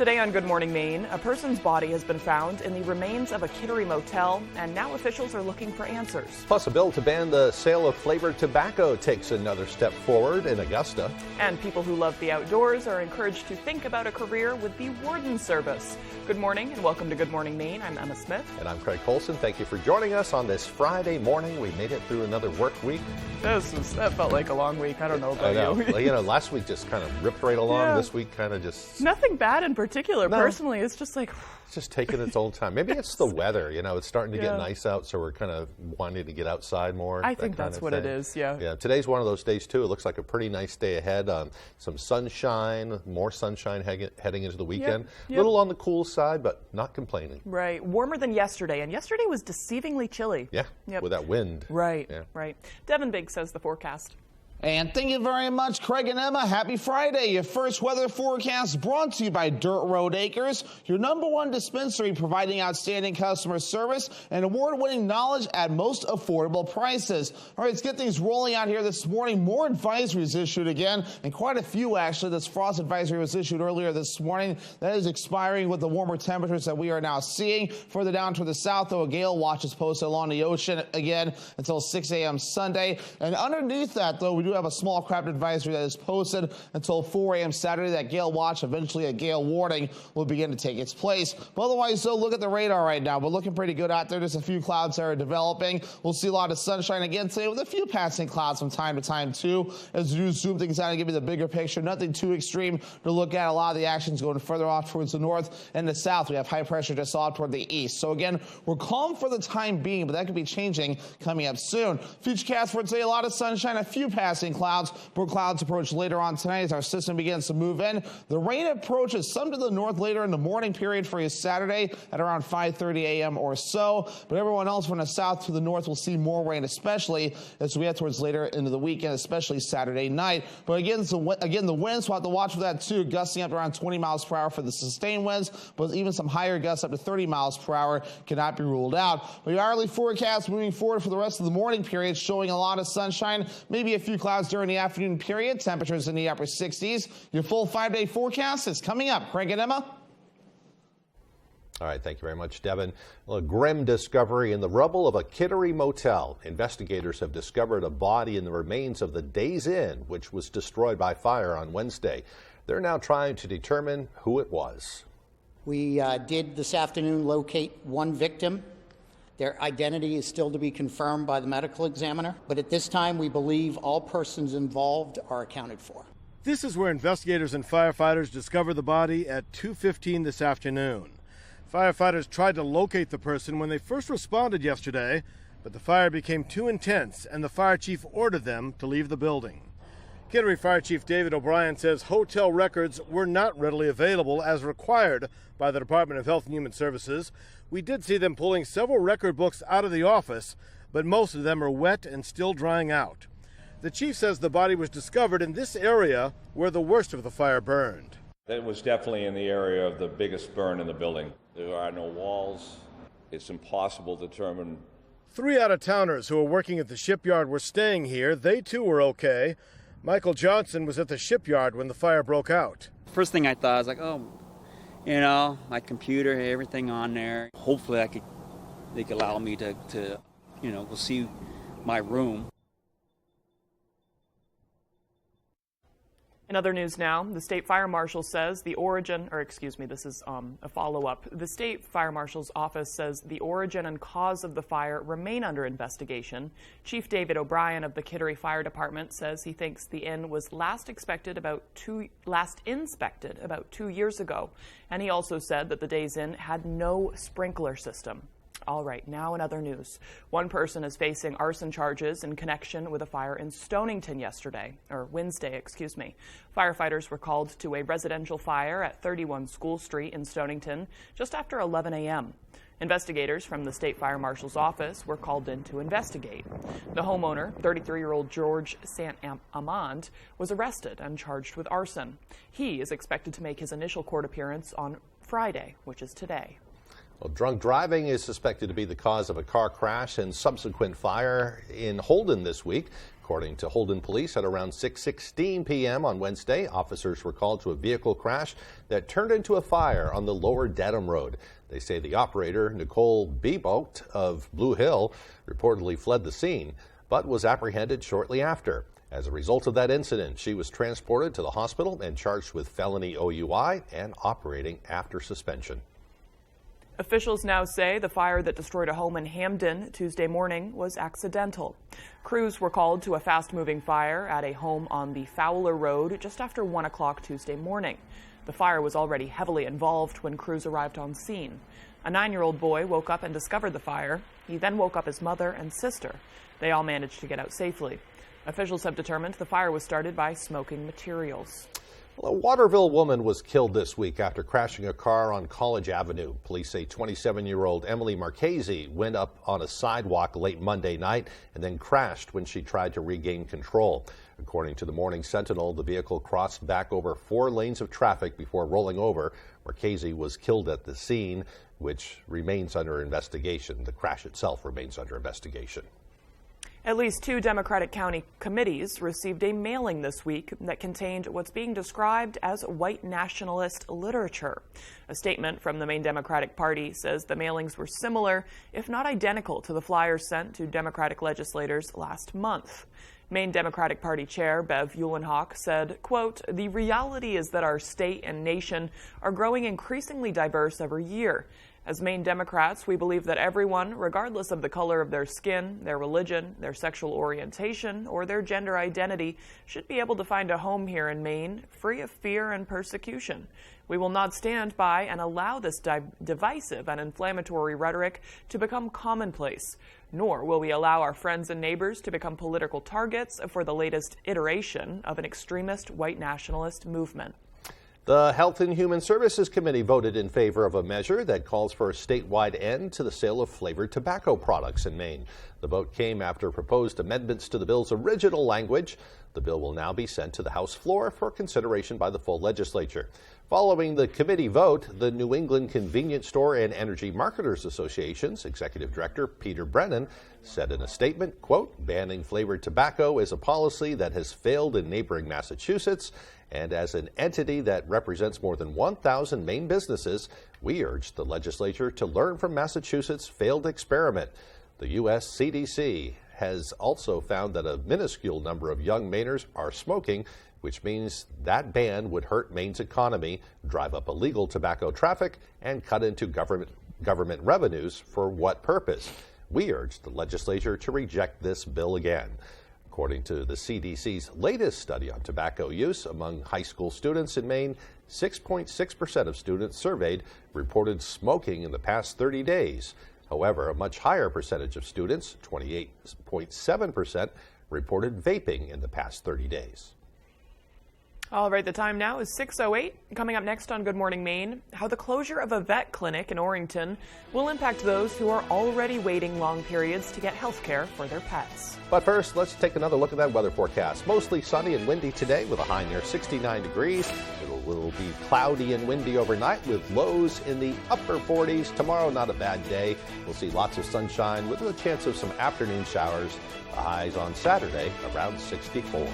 Today on Good Morning Maine, a person's body has been found in the remains of a Kittery motel, and now officials are looking for answers. Plus, a bill to ban the sale of flavored tobacco takes another step forward in Augusta. And people who love the outdoors are encouraged to think about a career with the Warden Service. Good morning and welcome to Good Morning Maine. I'm Emma Smith. And I'm Craig Colson. Thank you for joining us on this Friday morning. We made it through another work week. That felt like a long week. I don't know about you. Well, last week just kind of ripped right along. Yeah. This week kind of just... Nothing bad in particular. No. Personally, it's just like... It's just taking its own time. Maybe it's the weather. It's starting to get nice out, so we're kind of wanting to get outside more. I think that's what it is, yeah. Yeah, today's one of those days, too. It looks like a pretty nice day ahead. Some sunshine, more sunshine heading into the weekend. A little on the cool side, but not complaining. Right. Warmer than yesterday, and yesterday was deceivingly chilly. Yeah, with that wind. Right, right. Devin Biggs says the forecast. And thank you very much, Craig and Emma. Happy Friday. Your first weather forecast brought to you by Dirt Road Acres, your #1 dispensary providing outstanding customer service and award-winning knowledge at most affordable prices. All right, let's get things rolling out here this morning. More advisories issued again, and quite a few, actually. This frost advisory was issued earlier this morning. That is expiring with the warmer temperatures that we are now seeing. Further down to the south, though, a gale watch is posted along the ocean again until 6 a.m. Sunday. And underneath that, though, we do have a small craft advisory that is posted until 4 a.m. Saturday. That gale watch, eventually a gale warning, will begin to take its place. But otherwise, though, look at the radar right now. We're looking pretty good out there. There's a few clouds that are developing. We'll see a lot of sunshine again today with a few passing clouds from time to time, too. As you zoom things out and give you the bigger picture, nothing too extreme to look at. A lot of the action's going further off towards the north and the south. We have high pressure just off toward the east. So again, we're calm for the time being, but that could be changing coming up soon. Futurecast for today, a lot of sunshine, a few passing clouds. More clouds approach later on tonight as our system begins to move in. The rain approaches some to the north later in the morning period for you Saturday at around 5:30 a.m. or so. But everyone else from the south to the north will see more rain, especially as we head towards later into the weekend, especially Saturday night. But again, the winds, we'll have to watch for that too, gusting up around 20 miles per hour for the sustained winds, but even some higher gusts up to 30 miles per hour cannot be ruled out. But your hourly forecast moving forward for the rest of the morning period showing a lot of sunshine, maybe a few clouds during the afternoon period, temperatures in the upper 60s. Your full 5-day forecast is coming up. Craig and Emma. All right, thank you very much, Devin. A grim discovery in the rubble of a Kittery motel. Investigators have discovered a body in the remains of the Days Inn, which was destroyed by fire on Wednesday. They're now trying to determine who it was. We did this afternoon locate one victim. Their identity is still to be confirmed by the medical examiner, but at this time we believe all persons involved are accounted for. This is where investigators and firefighters discovered the body at 2:15 this afternoon. Firefighters tried to locate the person when they first responded yesterday, but the fire became too intense and the fire chief ordered them to leave the building. Kittery Fire Chief David O'Brien says hotel records were not readily available as required by the Department of Health and Human Services. We did see them pulling several record books out of the office, but most of them are wet and still drying out. The chief says the body was discovered in this area where the worst of the fire burned. It was definitely in the area of the biggest burn in the building. There are no walls. It's impossible to determine. 3 out-of-towners who were working at the shipyard were staying here. They too were okay. Michael Johnson was at the shipyard when the fire broke out. First thing I thought, I was like, oh, my computer, everything on there. Hopefully they could allow me to go see my room. In other news now, the state fire marshal says this is a follow-up. The state fire marshal's office says the origin and cause of the fire remain under investigation. Chief David O'Brien of the Kittery Fire Department says he thinks the inn was last inspected about 2 years ago. And he also said that the Days Inn had no sprinkler system. All right, now in other news. One person is facing arson charges in connection with a fire in Stonington Wednesday. Firefighters were called to a residential fire at 31 School Street in Stonington just after 11 a.m. Investigators from the State Fire Marshal's office were called in to investigate. The homeowner, 33-year-old George Saint-Amand, was arrested and charged with arson. He is expected to make his initial court appearance on Friday, which is today. Well, drunk driving is suspected to be the cause of a car crash and subsequent fire in Holden this week. According to Holden police, at around 6:16 p.m. on Wednesday, officers were called to a vehicle crash that turned into a fire on the lower Dedham Road. They say the operator, Nicole Beboat of Blue Hill, reportedly fled the scene, but was apprehended shortly after. As a result of that incident, she was transported to the hospital and charged with felony OUI and operating after suspension. Officials now say the fire that destroyed a home in Hamden Tuesday morning was accidental. Crews were called to a fast-moving fire at a home on the Fowler Road just after 1 o'clock Tuesday morning. The fire was already heavily involved when crews arrived on scene. A 9-year-old boy woke up and discovered the fire. He then woke up his mother and sister. They all managed to get out safely. Officials have determined the fire was started by smoking materials. Well, a Waterville woman was killed this week after crashing a car on College Avenue. Police say 27-year-old Emily Marchese went up on a sidewalk late Monday night and then crashed when she tried to regain control. According to the Morning Sentinel, the vehicle crossed back over 4 lanes of traffic before rolling over. Marchese was killed at the scene, which remains under investigation. The crash itself remains under investigation. At least 2 Democratic county committees received a mailing this week that contained what's being described as white nationalist literature. A statement from the Maine Democratic Party says the mailings were similar, if not identical, to the flyers sent to Democratic legislators last month. Maine Democratic Party Chair Bev Uhlenhawk said, quote, "The reality is that our state and nation are growing increasingly diverse every year. As Maine Democrats, we believe that everyone, regardless of the color of their skin, their religion, their sexual orientation, or their gender identity, should be able to find a home here in Maine, free of fear and persecution. We will not stand by and allow this divisive and inflammatory rhetoric to become commonplace, nor will we allow our friends and neighbors to become political targets for the latest iteration of an extremist white nationalist movement." The Health and Human Services Committee voted in favor of a measure that calls for a statewide end to the sale of flavored tobacco products in Maine. The vote came after proposed amendments to the bill's original language. The bill will now be sent to the House floor for consideration by the full legislature. Following the committee vote, the New England Convenience Store and Energy Marketers Association's Executive Director Peter Brennan said in a statement, quote, "Banning flavored tobacco is a policy that has failed in neighboring Massachusetts, and as an entity that represents more than 1,000 Maine businesses, we urge the legislature to learn from Massachusetts' failed experiment. The U.S. CDC has also found that a minuscule number of young Mainers are smoking, which means that ban would hurt Maine's economy, drive up illegal tobacco traffic, and cut into government revenues. For what purpose? We urge the legislature to reject this bill again." According to the CDC's latest study on tobacco use among high school students in Maine, 6.6% of students surveyed reported smoking in the past 30 days. However, a much higher percentage of students, 28.7%, reported vaping in the past 30 days. All right, the time now is 6:08. Coming up next on Good Morning Maine, how the closure of a vet clinic in Orrington will impact those who are already waiting long periods to get health care for their pets. But first, let's take another look at that weather forecast. Mostly sunny and windy today with a high near 69 degrees. It will be cloudy and windy overnight with lows in the upper 40s. Tomorrow, not a bad day. We'll see lots of sunshine with a chance of some afternoon showers. The highs on Saturday around 64.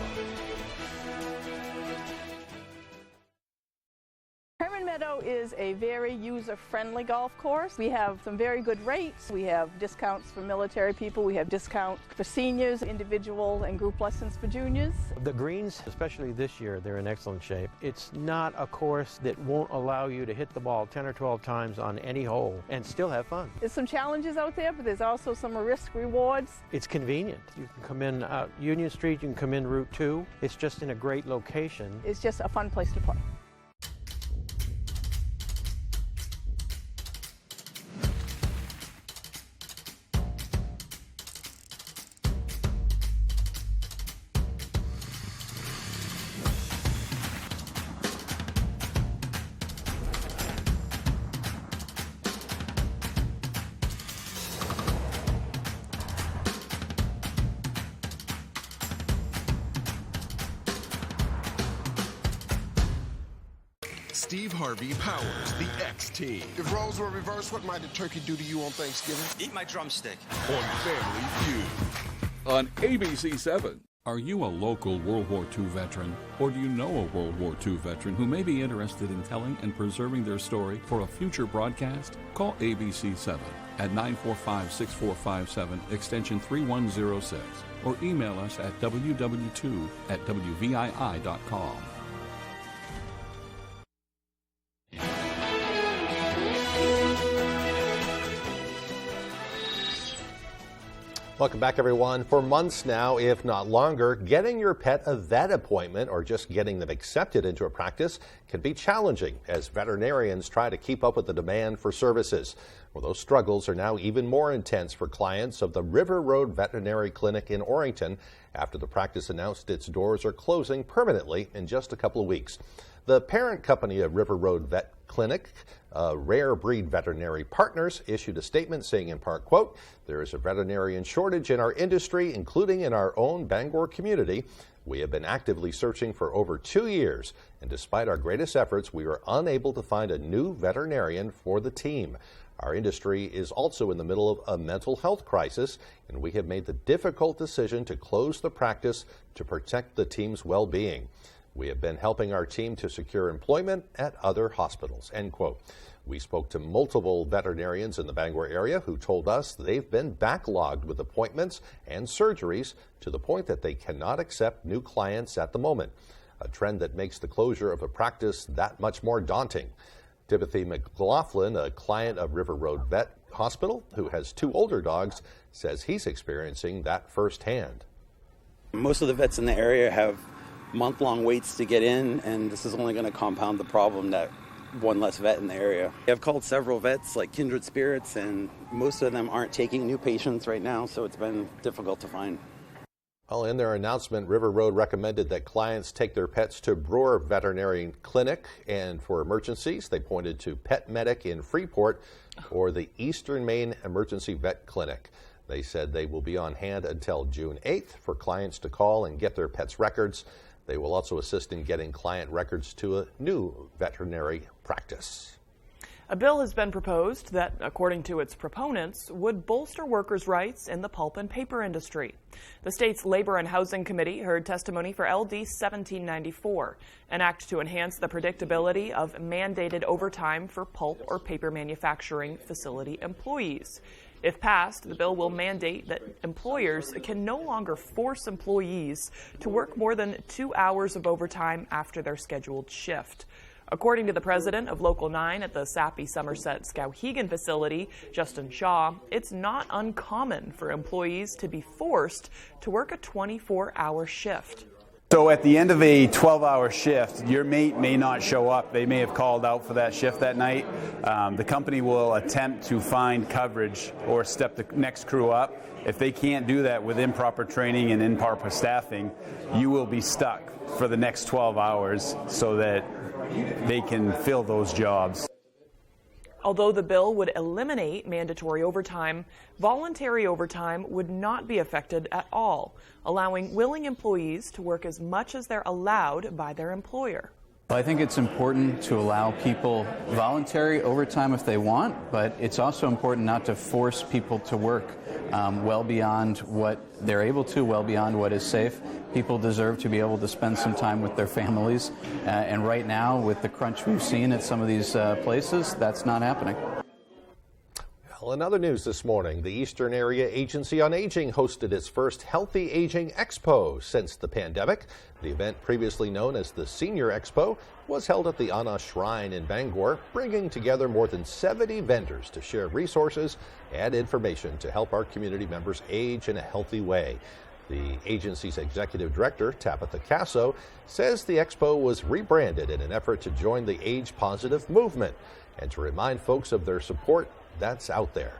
Meadow is a very user-friendly golf course. We have some very good rates. We have discounts for military people. We have discounts for seniors, individual and group lessons for juniors. The greens, especially this year, they're in excellent shape. It's not a course that won't allow you to hit the ball 10 or 12 times on any hole and still have fun. There's some challenges out there, but there's also some risk rewards. It's convenient. You can come in Union Street, you can come in Route 2. It's just in a great location. It's just a fun place to play. Steve Harvey powers the X Team. If roles were reversed, what might the turkey do to you on Thanksgiving? Eat my drumstick. On Family Feud. On ABC7. Are you a local World War II veteran? Or do you know a World War II veteran who may be interested in telling and preserving their story for a future broadcast? Call ABC7 at 945-6457, extension 3106, or email us at www2@wvii.com. Welcome back, everyone. For months now, if not longer, getting your pet a vet appointment or just getting them accepted into a practice can be challenging as veterinarians try to keep up with the demand for services. Well, those struggles are now even more intense for clients of the River Road Veterinary Clinic in Orrington after the practice announced its doors are closing permanently in just a couple of weeks. The parent company of River Road Vet Clinic, Rare Breed Veterinary Partners, issued a statement saying in part, quote, "There is a veterinarian shortage in our industry, including in our own Bangor community. We have been actively searching for over 2 years, and despite our greatest efforts, we were unable to find a new veterinarian for the team. Our industry is also in the middle of a mental health crisis, and we have made the difficult decision to close the practice to protect the team's well-being. We have been helping our team to secure employment at other hospitals," end quote. We spoke to multiple veterinarians in the Bangor area who told us they've been backlogged with appointments and surgeries to the point that they cannot accept new clients at the moment, a trend that makes the closure of a practice that much more daunting. Timothy McLaughlin, a client of River Road Vet Hospital who has 2 older dogs, says he's experiencing that firsthand. Most of the vets in the area have month-long waits to get in, and this is only going to compound the problem that one less vet in the area. I've called several vets like Kindred Spirits, and most of them aren't taking new patients right now, so it's been difficult to find. Well, in their announcement, River Road recommended that clients take their pets to Brewer Veterinary Clinic, and for emergencies, they pointed to Pet Medic in Freeport or the Eastern Maine Emergency Vet Clinic. They said they will be on hand until June 8th for clients to call and get their pets' records. They will also assist in getting client records to a new veterinary practice. A bill has been proposed that, according to its proponents, would bolster workers' rights in the pulp and paper industry. The state's Labor and Housing Committee heard testimony for LD 1794, an act to enhance the predictability of mandated overtime for pulp or paper manufacturing facility employees. If passed, the bill will mandate that employers can no longer force employees to work more than 2 hours of overtime after their scheduled shift. According to the president of Local 9 at the Sappi Somerset Skowhegan facility, Justin Shaw, it's not uncommon for employees to be forced to work a 24-hour shift. So at the end of a 12-hour shift, your mate may not show up. They may have called out for that shift that night. The company will attempt to find coverage or step the next crew up. If they can't do that with improper training and improper staffing, you will be stuck for the next 12 hours so that they can fill those jobs. Although the bill would eliminate mandatory overtime, voluntary overtime would not be affected at all, allowing willing employees to work as much as they're allowed by their employer. I think it's important to allow people voluntary overtime if they want, but it's also important not to force people to work well beyond what they're able to, well beyond what is safe. People deserve to be able to spend some time with their families, and right now, with the crunch we've seen at some of these places, that's not happening. Well, in other news this morning, the Eastern Area Agency on Aging hosted its first Healthy Aging Expo since the pandemic. The event, previously known as the Senior Expo, was held at the Anna Shrine in Bangor, bringing together more than 70 vendors to share resources and information to help our community members age in a healthy way. The agency's executive director, Tabitha Casso, says the expo was rebranded in an effort to join the age-positive movement and to remind folks of their support that's out there.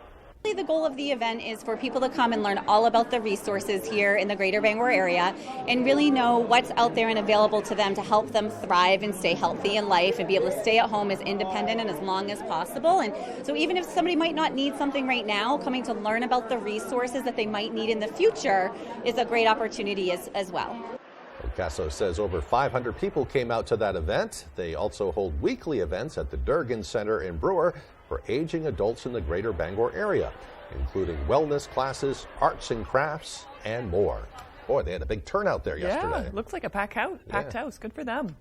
The goal of the event is for people to come and learn all about the resources here in the greater Bangor area and really know what's out there and available to them to help them thrive and stay healthy in life and be able to stay at home as independent and as long as possible. And so even if somebody might not need something right now, coming to learn about the resources that they might need in the future is a great opportunity as well. Casso says over 500 people came out to that event. They also hold weekly events at the Durgan Center in Brewer for aging adults in the greater Bangor area, including wellness classes, arts and crafts, and more. Boy, they had a big turnout there yesterday. Yeah, looks like a packed house. Good for them.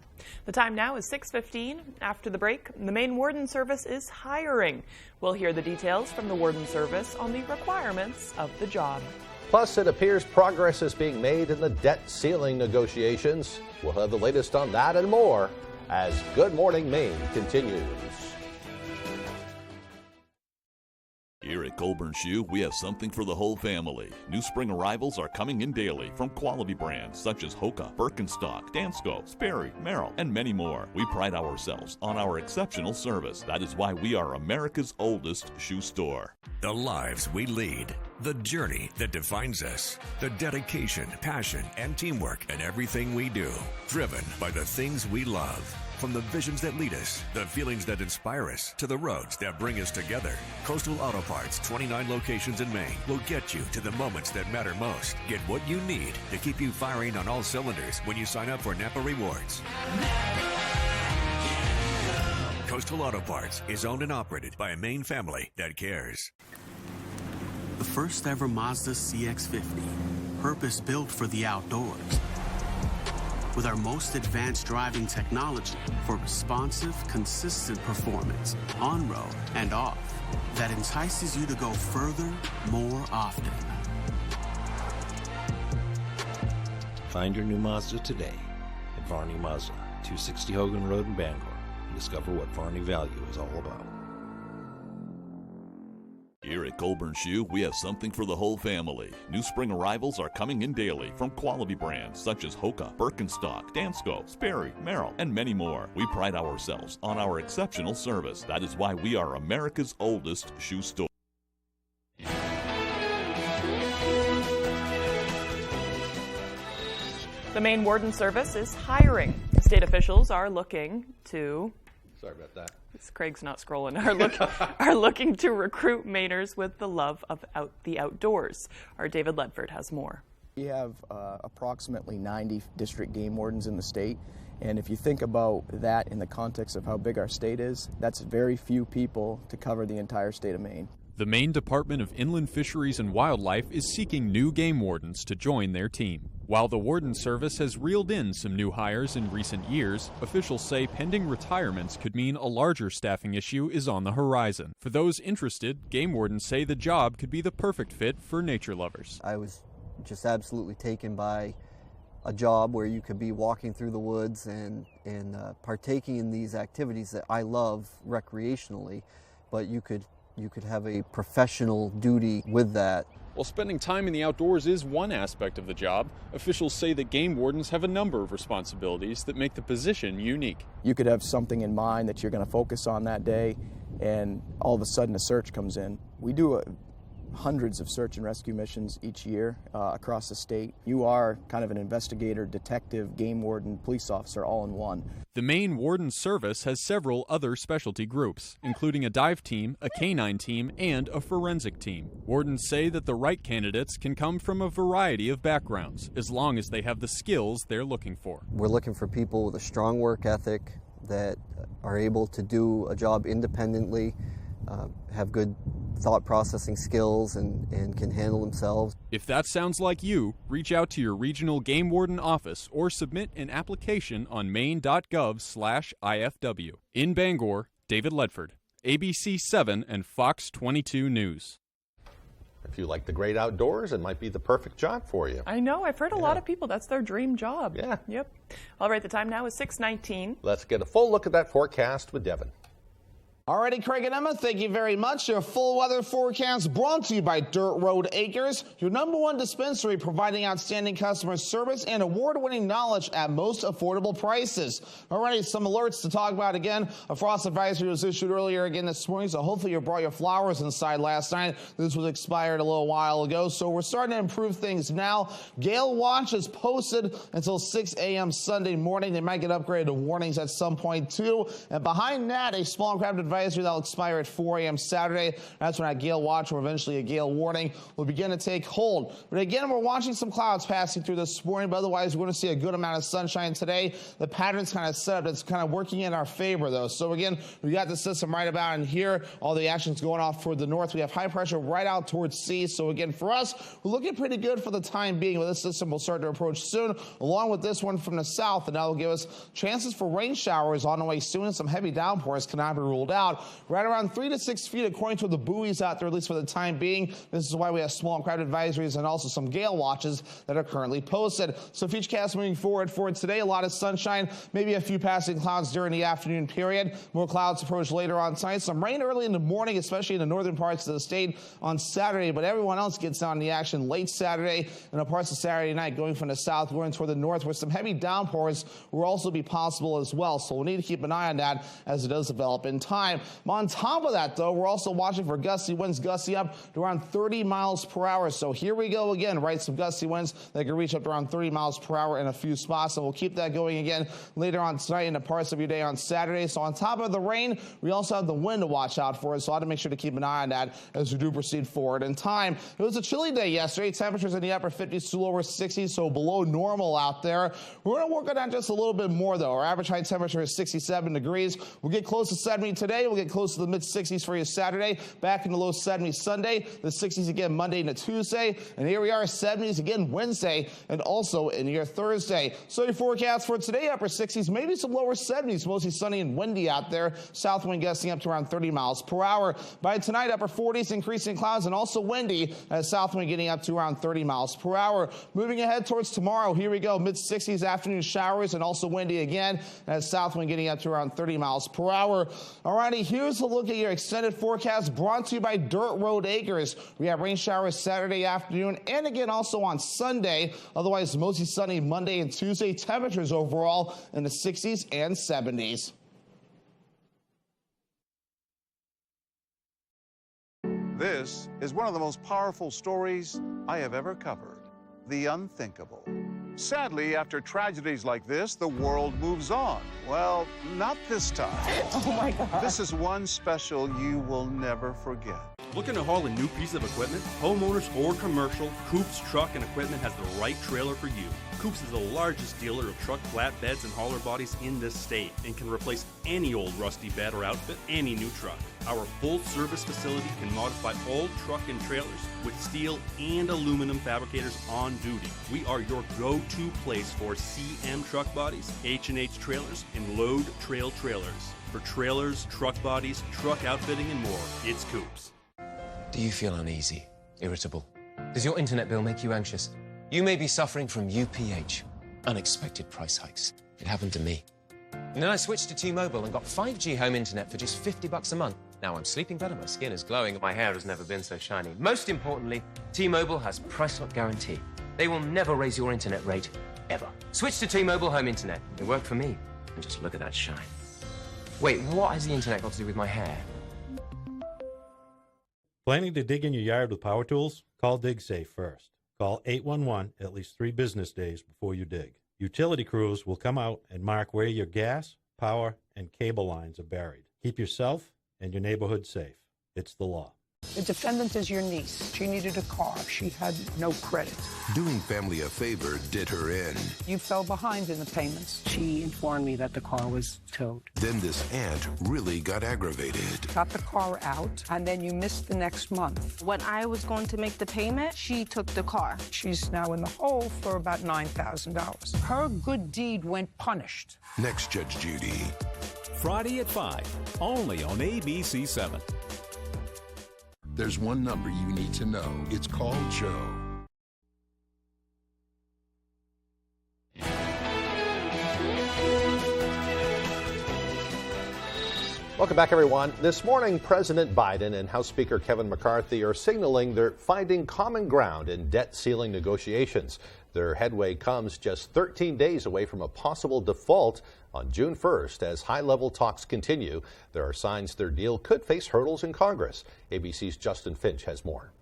The time now is 6:15. After the break, the Maine Warden Service is hiring. We'll hear the details from the Warden Service on the requirements of the job. Plus, it appears progress is being made in the debt ceiling negotiations. We'll have the latest on that and more as Good Morning Maine continues. Here at Colburn Shoe, we have something for the whole family. New spring arrivals are coming in daily from quality brands such as Hoka, Birkenstock, Dansko, Sperry, Merrill, and many more. We pride ourselves on our exceptional service. That is why we are America's oldest shoe store. The lives we lead, the journey that defines us, the dedication, passion, and teamwork in everything we do. Driven by the things we love. From the visions that lead us, the feelings that inspire us, to the roads that bring us together. Coastal Auto Parts, 29 locations in Maine, will get you to the moments that matter most. Get what you need to keep you firing on all cylinders when you sign up for Napa Rewards. Coastal Auto Parts is owned and operated by a Maine family that cares. The first ever Mazda CX-50, purpose-built for the outdoors. With our most advanced driving technology for responsive, consistent performance on road and off that entices you to go further, more often. Find your new Mazda today at Varney Mazda, 260 Hogan Road in Bangor, and discover what Varney value is all about. Here at Colburn Shoe, we have something for the whole family. New spring arrivals are coming in daily from quality brands such as Hoka, Birkenstock, Dansko, Sperry, Merrill, and many more. We pride ourselves on our exceptional service. That is why we are America's oldest shoe store. The Maine Warden Service is hiring. State officials are looking to... Sorry about that. Craig's not scrolling. Are looking to recruit Mainers with the love of the outdoors. Our David Ledford has more. We have approximately 90 district game wardens in the state, and if you think about that in the context of how big our state is, that's very few people to cover the entire state of Maine. The Maine Department of Inland Fisheries and Wildlife is seeking new game wardens to join their team. While the Warden Service has reeled in some new hires in recent years, officials say pending retirements could mean a larger staffing issue is on the horizon. For those interested, game wardens say the job could be the perfect fit for nature lovers. I was just absolutely taken by a job where you could be walking through the woods and partaking in these activities that I love recreationally, but you could have a professional duty with that. While spending time in the outdoors is one aspect of the job, officials say that game wardens have a number of responsibilities that make the position unique. You could have something in mind that you're going to focus on that day, and all of a sudden a search comes in. We do hundreds of search and rescue missions each year across the state. You are kind of an investigator, detective, game warden, police officer all in one. The Maine Warden Service has several other specialty groups, including a dive team, a canine team, and a forensic team. Wardens say that the right candidates can come from a variety of backgrounds, as long as they have the skills they're looking for. We're looking for people with a strong work ethic that are able to do a job independently, have good thought processing skills, and can handle themselves. If that sounds like you, reach out to your regional game warden office or submit an application on maine.gov/IFW. In Bangor, David Ledford, ABC 7 and Fox 22 News. If you like the great outdoors, it might be the perfect job for you. I know. I've heard a lot of people. That's their dream job. Yeah. Yep. All right. The time now is 6:19. Let's get a full look at that forecast with Devin. Alrighty, Craig and Emma, thank you very much. Your full weather forecast brought to you by Dirt Road Acres, your #1 dispensary providing outstanding customer service and award-winning knowledge at most affordable prices. Alrighty, some alerts to talk about again. A frost advisory was issued earlier again this morning, so hopefully you brought your flowers inside last night. This was expired a little while ago, so we're starting to improve things now. Gale watch is posted until 6 a.m. Sunday morning. They might get upgraded to warnings at some point too. And behind that, a small craft advisory advisory that will expire at 4 a.m. Saturday. That's when a gale watch or eventually a gale warning will begin to take hold. But again, we're watching some clouds passing through this morning, but otherwise we're going to see a good amount of sunshine today. The pattern's kind of set up. It's kind of working in our favor, though. So again, we got the system right about in here. All the action's going off toward the north. We have high pressure right out towards sea. So again, for us, we're looking pretty good for the time being. But this system will start to approach soon, along with this one from the south, and that will give us chances for rain showers on the way soon, and some heavy downpours cannot be ruled out. Right around 3 to 6 feet, according to the buoys out there, at least for the time being. This is why we have small and crowd advisories and also some gale watches that are currently posted. So Futurecast moving forward for today, a lot of sunshine, maybe a few passing clouds during the afternoon period. More clouds approach later on tonight. Some rain early in the morning, especially in the northern parts of the state on Saturday, but everyone else gets on the action late Saturday and the parts of Saturday night going from the south going toward the north, where some heavy downpours will also be possible as well. So we'll need to keep an eye on that as it does develop in time. On top of that, though, we're also watching for gusty winds, gusty up to around 30 miles per hour. So here we go again, right? Some gusty winds that can reach up to around 30 miles per hour in a few spots. And we'll keep that going again later on tonight in the parts of your day on Saturday. So on top of the rain, we also have the wind to watch out for. So I ought to make sure to keep an eye on that as we do proceed forward in time. It was a chilly day yesterday. Temperatures in the upper 50s to lower 60s, so below normal out there. We're going to work on that just a little bit more, though. Our average high temperature is 67 degrees. We'll get close to 70 today. We'll get close to the mid-60s for you Saturday. Back in the low 70s Sunday. The 60s again Monday into Tuesday. And here we are, 70s again Wednesday and also in your Thursday. So your forecast for today, upper 60s, maybe some lower 70s. Mostly sunny and windy out there. South wind gusting up to around 30 miles per hour. By tonight, upper 40s, increasing clouds and also windy as south wind getting up to around 30 miles per hour. Moving ahead towards tomorrow, here we go, mid-60s afternoon showers and also windy again as south wind getting up to around 30 miles per hour. Alrighty, here's a look at your extended forecast brought to you by Dirt Road Acres. We have rain showers Saturday afternoon and again also on Sunday. Otherwise, mostly sunny Monday and Tuesday. Temperatures overall in the 60s and 70s. This is one of the most powerful stories I have ever covered. The unthinkable. Sadly, after tragedies like this, the world moves on. Well, not this time. Oh my God. This is one special you will never forget. Looking to haul a new piece of equipment? Homeowners or commercial, Coops Truck and Equipment has the right trailer for you. Coops is the largest dealer of truck flatbeds and hauler bodies in this state and can replace any old rusty bed or outfit any new truck. Our full-service facility can modify all truck and trailers with steel and aluminum fabricators on duty. We are your go-to place for CM truck bodies, H&H trailers, and load trail trailers. For trailers, truck bodies, truck outfitting, and more, it's Coops. Do you feel uneasy, irritable? Does your internet bill make you anxious? You may be suffering from UPH, unexpected price hikes. It happened to me. And then I switched to T-Mobile and got 5G home internet for just $50 a month. Now I'm sleeping better, my skin is glowing, and my hair has never been so shiny. Most importantly, T-Mobile has price lock guarantee. They will never raise your internet rate, ever. Switch to T-Mobile home internet. It worked for me. And just look at that shine. Wait, what has the internet got to do with my hair? Planning to dig in your yard with power tools? Call DigSafe first. Call 811 at least 3 business days before you dig. Utility crews will come out and mark where your gas, power, and cable lines are buried. Keep yourself and your neighborhood safe. It's the law. The defendant is your niece. She needed a car. She had no credit. Doing family a favor did her in. You fell behind in the payments. She informed me that the car was towed. Then this aunt really got aggravated. Got the car out, and then you missed the next month. When I was going to make the payment, she took the car. She's now in the hole for about $9,000. Her good deed went punished. Next, Judge Judy. Friday at 5, only on ABC 7. There's one number you need to know. It's called Joe. Welcome back, everyone. This morning, President Biden and House Speaker Kevin McCarthy are signaling they're finding common ground in debt ceiling negotiations. Their headway comes just 13 days away from a possible default on June 1st. As high-level talks continue, there are signs their deal could face hurdles in Congress. ABC's Justin Finch has more.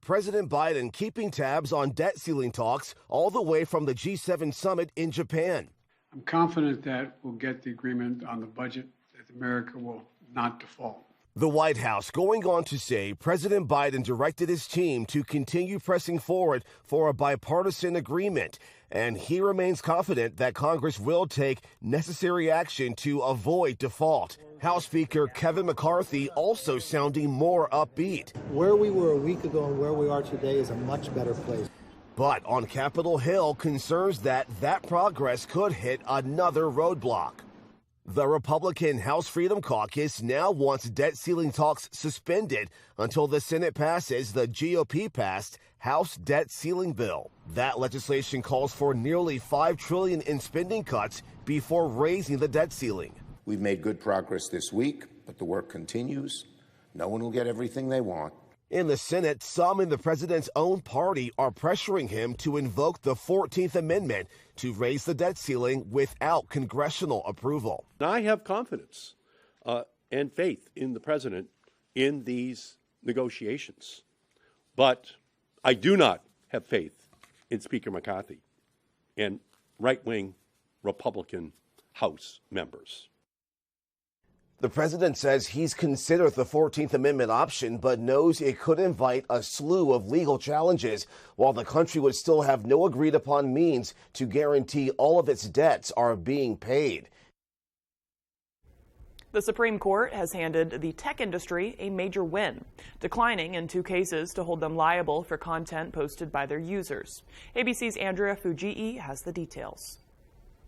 President Biden keeping tabs on debt ceiling talks all the way from the G7 summit in Japan. I'm confident that we'll get the agreement on the budget, that America will not default. The White House going on to say President Biden directed his team to continue pressing forward for a bipartisan agreement, and he remains confident that Congress will take necessary action to avoid default. House Speaker Kevin McCarthy also sounding more upbeat. Where we were a week ago and where we are today is a much better place. But on Capitol Hill, concerns that progress could hit another roadblock. The Republican House Freedom Caucus now wants debt ceiling talks suspended until the Senate passes the GOP-passed House debt ceiling bill. That legislation calls for nearly $5 trillion in spending cuts before raising the debt ceiling. We've made good progress this week, but the work continues. No one will get everything they want. In the Senate, some in the president's own party are pressuring him to invoke the 14th Amendment to raise the debt ceiling without congressional approval. I have confidence and faith in the president in these negotiations, but I do not have faith in Speaker McCarthy and right-wing Republican House members. The president says he's considered the 14th Amendment option, but knows it could invite a slew of legal challenges, while the country would still have no agreed upon means to guarantee all of its debts are being paid. The Supreme Court has handed the tech industry a major win, declining in 2 cases to hold them liable for content posted by their users. ABC's Andrea Fujii has the details.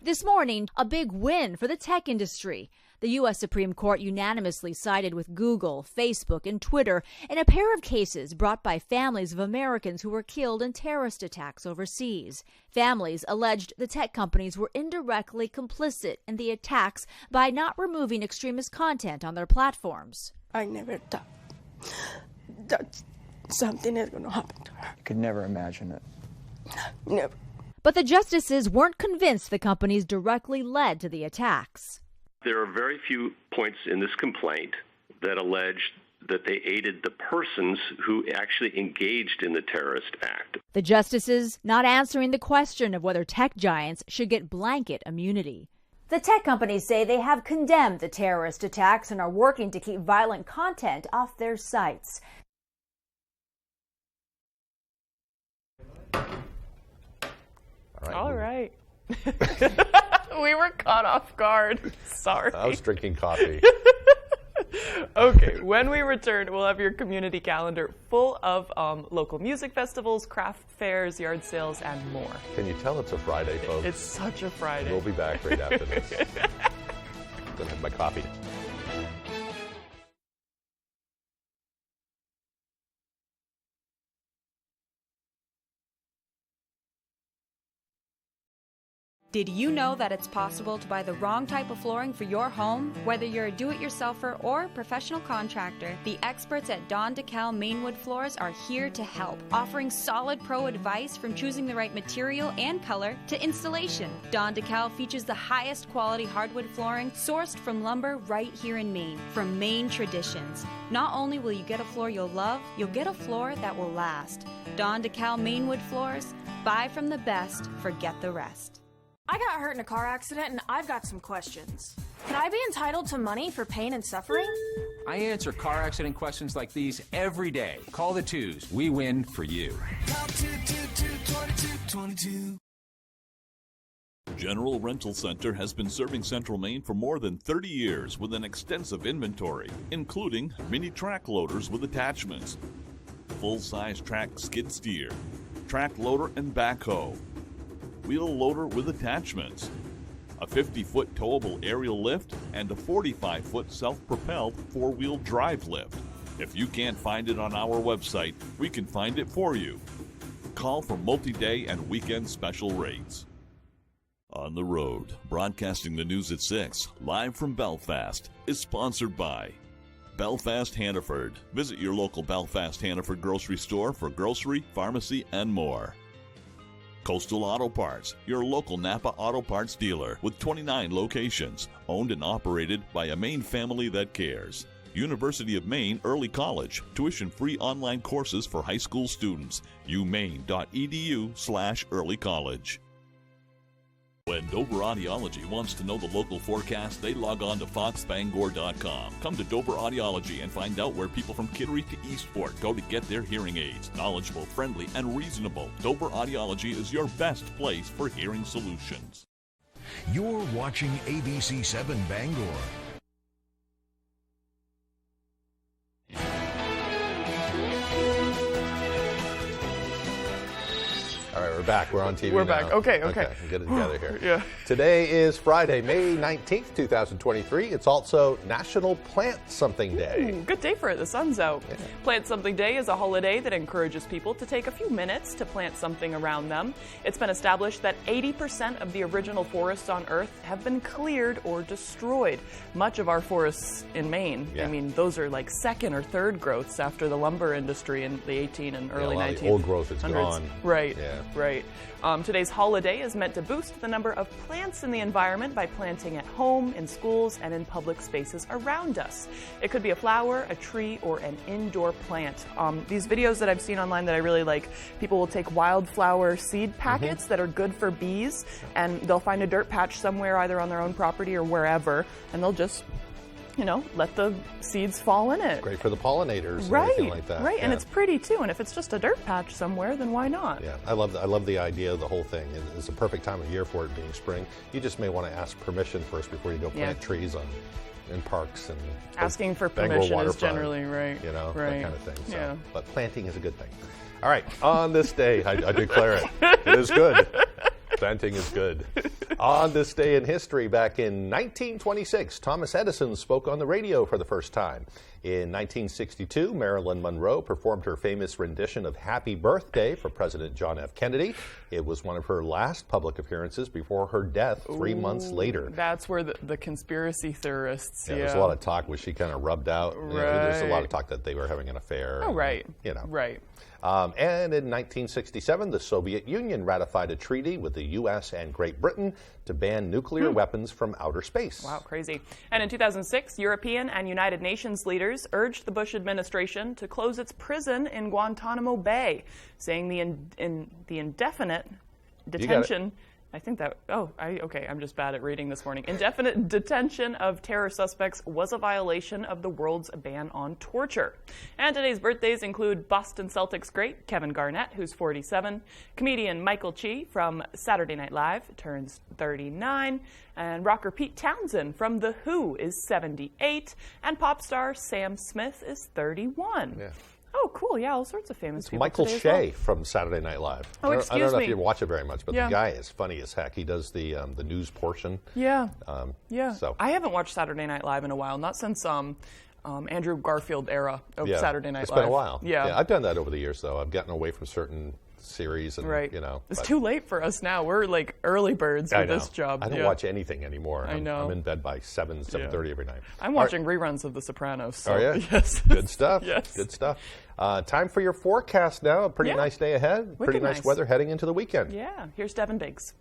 This morning, a big win for the tech industry. The U.S. Supreme Court unanimously sided with Google, Facebook, and Twitter in a pair of cases brought by families of Americans who were killed in terrorist attacks overseas. Families alleged the tech companies were indirectly complicit in the attacks by not removing extremist content on their platforms. I never thought that something is going to happen to her. I could never imagine it. Never. But the justices weren't convinced the companies directly led to the attacks. There are very few points in this complaint that allege that they aided the persons who actually engaged in the terrorist act. The justices not answering the question of whether tech giants should get blanket immunity. The tech companies say they have condemned the terrorist attacks and are working to keep violent content off their sites. All right. We were caught off guard. Sorry. I was drinking coffee. Okay, when we return, we'll have your community calendar full of local music festivals, craft fairs, yard sales, and more. Can you tell it's a Friday, folks? It's such a Friday. We'll be back right after this. I'm going to have my coffee. Did you know that it's possible to buy the wrong type of flooring for your home? Whether you're a do-it-yourselfer or professional contractor, the experts at Don DeKalb Mainwood Floors are here to help, offering solid pro advice from choosing the right material and color to installation. Don DeKalb features the highest quality hardwood flooring sourced from lumber right here in Maine, from Maine traditions. Not only will you get a floor you'll love, you'll get a floor that will last. Don DeKalb Mainwood Floors, buy from the best, forget the rest. I got hurt in a car accident and I've got some questions. Can I be entitled to money for pain and suffering? I answer car accident questions like these every day. Call the 2s. We win for you. General Rental Center has been serving Central Maine for more than 30 years with an extensive inventory, including mini track loaders with attachments, full-size track skid steer, track loader and backhoe, wheel loader with attachments, a 50-foot towable aerial lift, and a 45-foot self-propelled four-wheel drive lift. If you can't find it on our website, we can find it for you. Call for multi-day and weekend special rates. On the Road, broadcasting the news at 6, live from Belfast, is sponsored by Belfast Hannaford. Visit your local Belfast Hannaford grocery store for grocery, pharmacy, and more. Coastal Auto Parts, your local Napa Auto Parts dealer with 29 locations, owned and operated by a Maine family that cares. University of Maine Early College, tuition-free online courses for high school students. umaine.edu/earlycollege. When Dover Audiology wants to know the local forecast, they log on to foxbangor.com. Come to Dover Audiology and find out where people from Kittery to Eastport go to get their hearing aids. Knowledgeable, friendly, and reasonable. Dover Audiology is your best place for hearing solutions. You're watching ABC 7 Bangor. All right, we're back. We're on TV We're now. back. Okay. We'll get it together here. Yeah. Today is Friday, May 19th, 2023. It's also National Plant Something Day. Ooh, good day for it. The sun's out. Yeah. Plant Something Day is a holiday that encourages people to take a few minutes to plant something around them. It's been established that 80% of the original forests on Earth have been cleared or destroyed. Much of our forests in Maine, I mean, those are like second or third growths after the lumber industry in the 18 and early 1900s. Of the old growth is gone. Right. Yeah. Right. Today's holiday is meant to boost the number of plants in the environment by planting at home, in schools, and in public spaces around us. It could be a flower, a tree, or an indoor plant. These videos that I've seen online that I really like, people will take wildflower seed packets that are good for bees, and they'll find a dirt patch somewhere, either on their own property or wherever, and they'll just let the seeds fall in it. Great for the pollinators, right, and everything like that. Right, and it's pretty too. And if it's just a dirt patch somewhere, then why not? Yeah, I love the idea of the whole thing. It's a perfect time of year for it being spring. You just may want to ask permission first before you go plant trees in parks and asking for permission is generally right. That kind of thing. So, yeah. But planting is a good thing. All right, on this day, I declare it. It is good. Planting is good. On this day in history, back in 1926, Thomas Edison spoke on the radio for the first time. In 1962, Marilyn Monroe performed her famous rendition of Happy Birthday for President John F. Kennedy. It was one of her last public appearances before her death 3 months later. That's where the conspiracy theorists, There's a lot of talk where she kind of rubbed out. Right. There's a lot of talk that they were having an affair. Oh, right. Right. And in 1967, the Soviet Union ratified a treaty with the U.S. and Great Britain to ban nuclear weapons from outer space. Wow, crazy. And in 2006, European and United Nations leaders urged the Bush administration to close its prison in Guantanamo Bay, saying the indefinite detention... I think that, I'm just bad at reading this morning. Indefinite detention of terror suspects was a violation of the world's ban on torture. And today's birthdays include Boston Celtics great Kevin Garnett, who's 47, comedian Michael Chi from Saturday Night Live turns 39, and rocker Pete Townsend from The Who is 78, and pop star Sam Smith is 31. Yeah. Oh, cool. Yeah, all sorts of famous people. Michael today Shea as well. from Saturday Night Live. Oh, excuse me. I don't know if you watch it very much, but Yeah. the guy is funny as heck. He does the news portion. Yeah. Yeah. So I haven't watched Saturday Night Live in a while, not since Andrew Garfield era of Saturday Night Live. It's been a while. Yeah. I've done that over the years, though. I've gotten away from certain series, and Right. you know, It's but too late for us now. We're like early birds I with know. this job. I don't Yeah. watch anything anymore. I know. I'm in bed by 7:30 every night. I'm watching reruns of The Sopranos. So, Are you? Yes. Good stuff. Yes. Good stuff. Time for your forecast now. A pretty nice day ahead. Pretty nice weather heading into the weekend. Yeah. Here's Devin Biggs.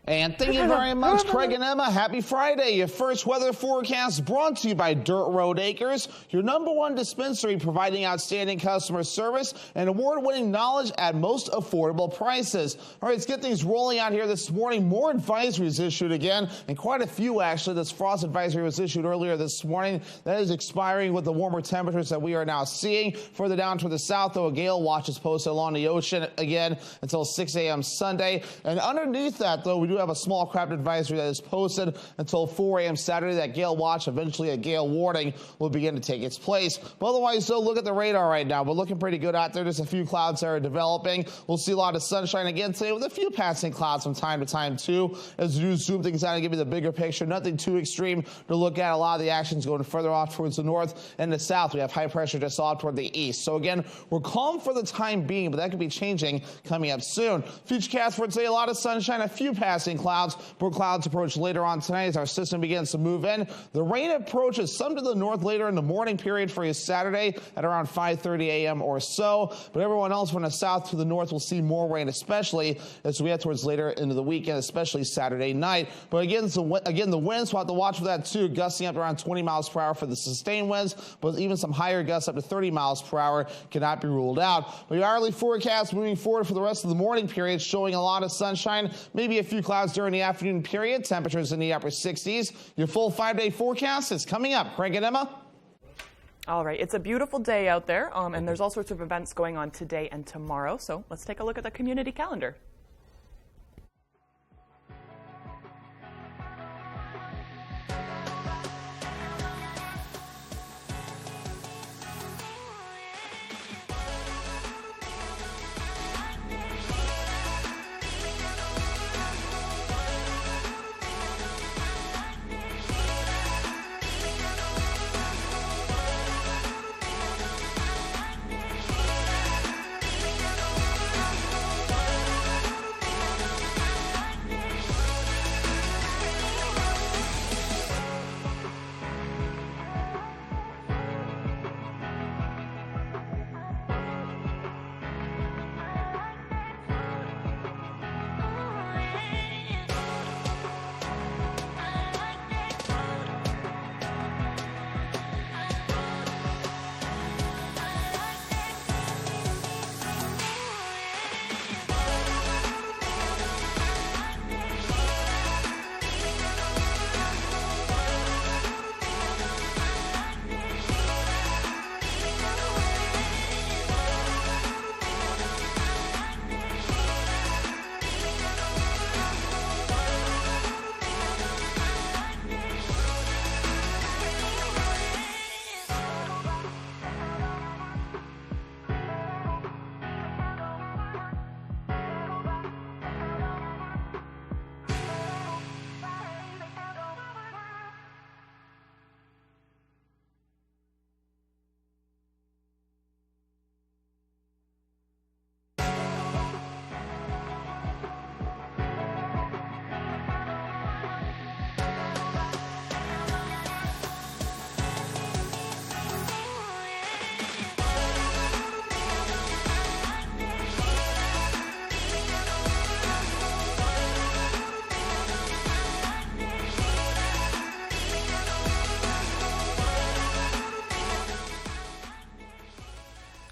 And thank you very much, Craig and Emma. Happy Friday. Your first weather forecast brought to you by Dirt Road Acres, your #1 dispensary providing outstanding customer service and award-winning knowledge at most affordable prices. All right, let's get things rolling out here this morning. More advisories issued again, and quite a few, actually. This frost advisory was issued earlier this morning. That is expiring with the warmer temperatures that we are now seeing. Further down toward the south, though, a gale watch is posted along the ocean again until 6 a.m. Sunday. And underneath that, though, we do have a small craft advisory that is posted until 4 a.m. Saturday. That gale watch, eventually a gale warning, will begin to take its place. But otherwise, though, look at the radar right now. We're looking pretty good out there. There's a few clouds that are developing. We'll see a lot of sunshine again today with a few passing clouds from time to time, too. As we do zoom things out and give you the bigger picture, nothing too extreme to look at. A lot of the actions going further off towards the north and the south. We have high pressure just off toward the east. So again, we're calm for the time being, but that could be changing coming up soon. Futurecast for today, a lot of sunshine, a few passing clouds. More clouds approach later on tonight as our system begins to move in. The rain approaches some to the north later in the morning period for you Saturday at around 5:30 a.m. or so. But everyone else from the south to the north will see more rain, especially as we head towards later into the weekend, especially Saturday night. But again, the winds, we'll have to watch for that too, gusting up to around 20 miles per hour for the sustained winds, but even some higher gusts up to 30 miles per hour cannot be ruled out. But your hourly forecast moving forward for the rest of the morning period showing a lot of sunshine, maybe a few clouds clouds during the afternoon period. Temperatures in the upper 60s. Your full 5-day forecast is coming up. Craig and Emma. All right, it's a beautiful day out there, and there's all sorts of events going on today and tomorrow. So let's take a look at the community calendar.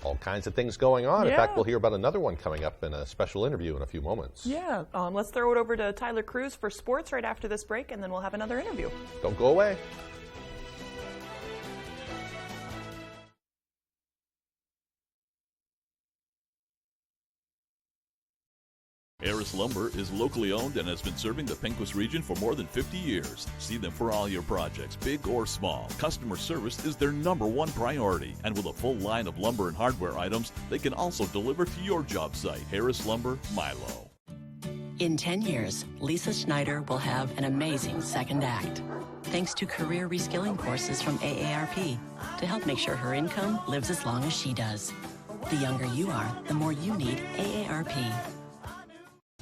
All kinds of things going on. Yeah. In fact, we'll hear about another one coming up in a special interview in a few moments. Yeah, let's throw it over to Tyler Cruz for sports right after this break, and then we'll have another interview. Don't go away. Harris Lumber is locally owned and has been serving the Pequot region for more than 50 years. See them for all your projects, big or small. Customer service is their #1 priority. And with a full line of lumber and hardware items, they can also deliver to your job site. Harris Lumber, Milo. In 10 years, Lisa Schneider will have an amazing second act, thanks to career reskilling courses from AARP to help make sure her income lives as long as she does. The younger you are, the more you need AARP.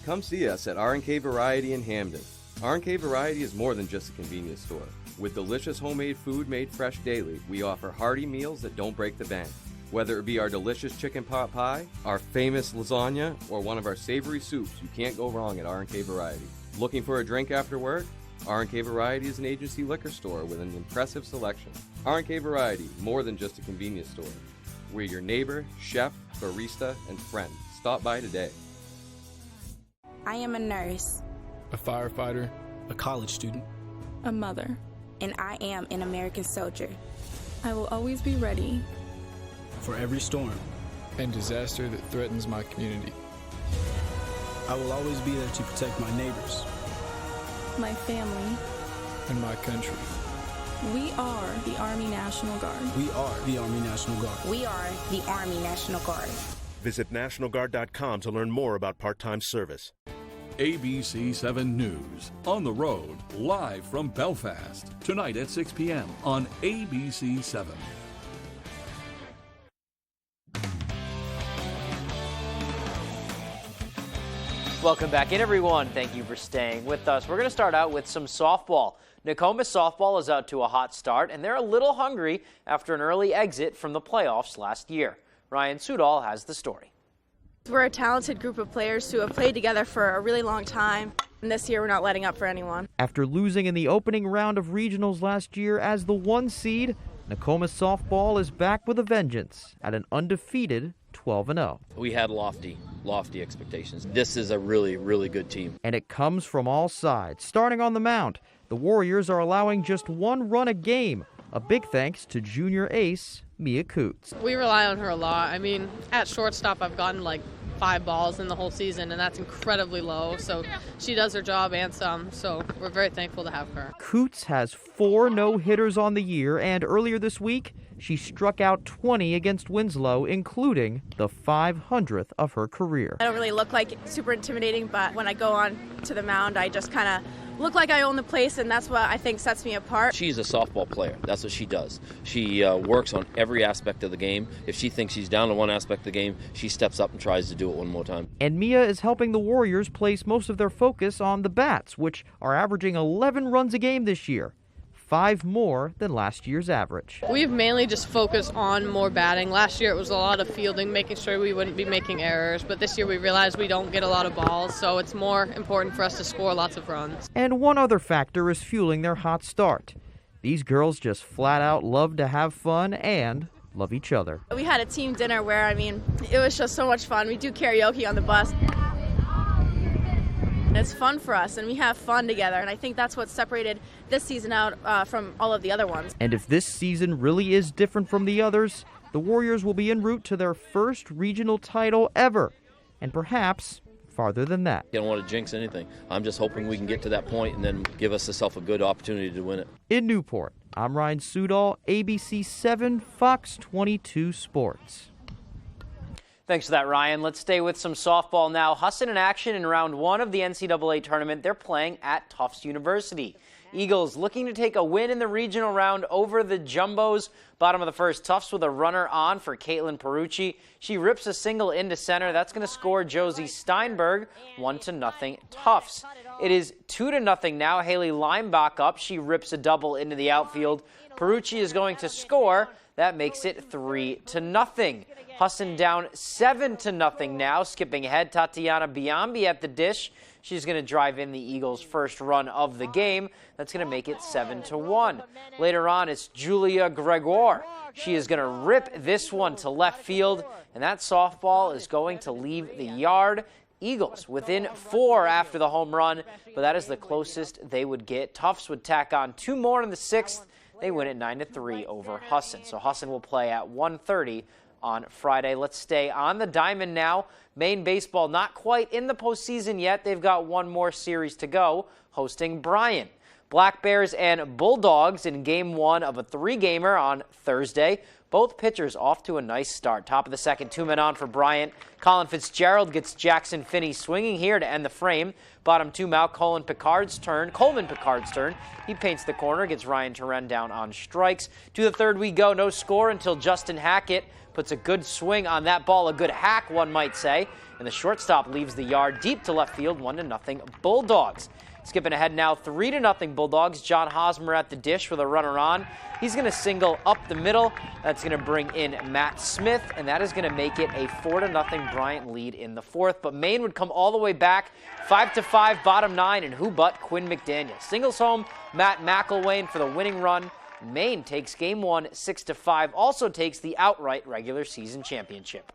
Come see us at R&K Variety in Hamden. R&K Variety is more than just a convenience store. With delicious homemade food made fresh daily, we offer hearty meals that don't break the bank. Whether it be our delicious chicken pot pie, our famous lasagna, or one of our savory soups, you can't go wrong at R&K Variety. Looking for a drink after work? R&K Variety is an agency liquor store with an impressive selection. R&K Variety, more than just a convenience store. We're your neighbor, chef, barista, and friend. Stop by today. I am a nurse, a firefighter, a college student, a mother, and I am an American soldier. I will always be ready for every storm and disaster that threatens my community. I will always be there to protect my neighbors, my family, and my country. We are the Army National Guard. We are the Army National Guard. We are the Army National Guard. Visit nationalguard.com to learn more about part-time service. ABC 7 News, on the road, live from Belfast, tonight at 6 p.m. on ABC 7. Welcome back in, everyone. Thank you for staying with us. We're going to start out with some softball. Nokomis softball is out to a hot start, and they're a little hungry after an early exit from the playoffs last year. Ryan Sudol has the story. We're a talented group of players who have played together for a really long time, and this year we're not letting up for anyone. After losing in the opening round of regionals last year as the 1 seed, Nokomis softball is back with a vengeance at an undefeated 12-0. We had lofty lofty expectations. This is a really, really good team. And it comes from all sides. Starting on the mound, the Warriors are allowing just 1 run a game. A big thanks to junior ace Mia Coots. We rely on her a lot. I mean, at shortstop, I've gotten like 5 balls in the whole season, and that's incredibly low. So she does her job and some, so we're very thankful to have her. Coots has 4 no-hitters on the year, and earlier this week, she struck out 20 against Winslow, including the 500th of her career. I don't really look like super intimidating, but when I go on to the mound, I just kind of look like I own the place, and that's what I think sets me apart. She's a softball player. That's what she does. She works on every aspect of the game. If she thinks she's down to one aspect of the game, she steps up and tries to do it one more time. And Mia is helping the Warriors place most of their focus on the bats, which are averaging 11 runs a game this year. 5 more than last year's average. We've mainly just focused on more batting. Last year it was a lot of fielding, making sure we wouldn't be making errors, but this year we realized we don't get a lot of balls, so it's more important for us to score lots of runs. And one other factor is fueling their hot start. These girls just flat out love to have fun and love each other. We had a team dinner where, it was just so much fun. We do karaoke on the bus. It's fun for us, and we have fun together, and I think that's what separated this season out from all of the other ones. And if this season really is different from the others, the Warriors will be en route to their first regional title ever, and perhaps farther than that. I don't want to jinx anything. I'm just hoping we can get to that point and then give ourselves a good opportunity to win it. In Newport, I'm Ryan Sudol, ABC 7, Fox 22 Sports. Thanks for that, Ryan. Let's stay with some softball now. Husson in action in round 1 of the NCAA tournament. They're playing at Tufts University. Eagles looking to take a win in the regional round over the Jumbos. Bottom of the first, Tufts with a runner on for Caitlin Perucci. She rips a single into center. That's going to score Josie Steinberg. 1-0 Tufts. It is 2-0 now. Haley Leimbach up. She rips a double into the outfield. Perucci is going to score. That makes it 3-0. Husson down 7-0 now. Skipping ahead, Tatiana Biambi at the dish. She's going to drive in the Eagles' first run of the game. That's going to make it 7-1. Later on, it's Julia Gregoire. She is going to rip this one to left field, and that softball is going to leave the yard. Eagles within 4 after the home run, but that is the closest they would get. Tufts would tack on 2 more in the 6th. They win it 9-3 over Husson. So Husson will play at 1:30 on Friday. Let's stay on the diamond now. Maine baseball not quite in the postseason yet. They've got 1 more series to go, hosting Bryant. Black Bears and Bulldogs in game 1 of a 3-gamer on Thursday. Both pitchers off to a nice start. Top of the second, 2 men on for Bryant. Colin Fitzgerald gets Jackson Finney swinging here to end the frame. Bottom 2 out, Coleman Picard's turn. He paints the corner, gets Ryan Turen down on strikes. To the 3rd we go, no score until Justin Hackett puts a good swing on that ball, a good hack, one might say. And the shortstop leaves the yard deep to left field, 1-0 Bulldogs. Skipping ahead now, 3-0 Bulldogs. John Hosmer at the dish with a runner on. He's going to single up the middle. That's going to bring in Matt Smith, and that is going to make it a 4-0 Bryant lead in the 4th. But Maine would come all the way back, 5-5, bottom 9, and who but Quinn McDaniel. Singles home, Matt McElwain for the winning run. Maine takes game 1, 6-5, also takes the outright regular season championship.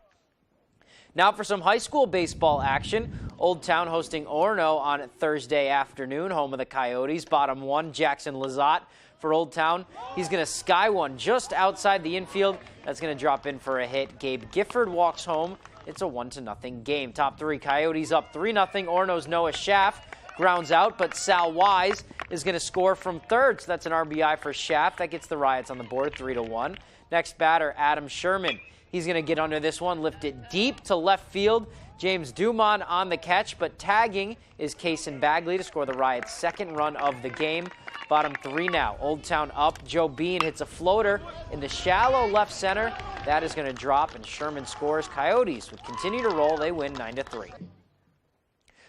Now for some high school baseball action. Old Town hosting Orono on Thursday afternoon, home of the Coyotes. Bottom 1, Jackson Lizotte for Old Town. He's going to sky one just outside the infield. That's going to drop in for a hit. Gabe Gifford walks home. It's a 1-0 game. Top 3, Coyotes up 3-0. Orono's Noah Schaff grounds out, but Sal Wise is going to score from 3rd. So that's an RBI for Schaff. That gets the Riots on the board, 3-1. Next batter, Adam Sherman. He's going to get under this one, lift it deep to left field. James Dumont on the catch, but tagging is Kaysen Bagley to score the Riots' 2nd run of the game. Bottom 3 now. Old Town up. Joe Bean hits a floater in the shallow left center. That is going to drop, and Sherman scores. Coyotes would continue to roll. They win 9-3.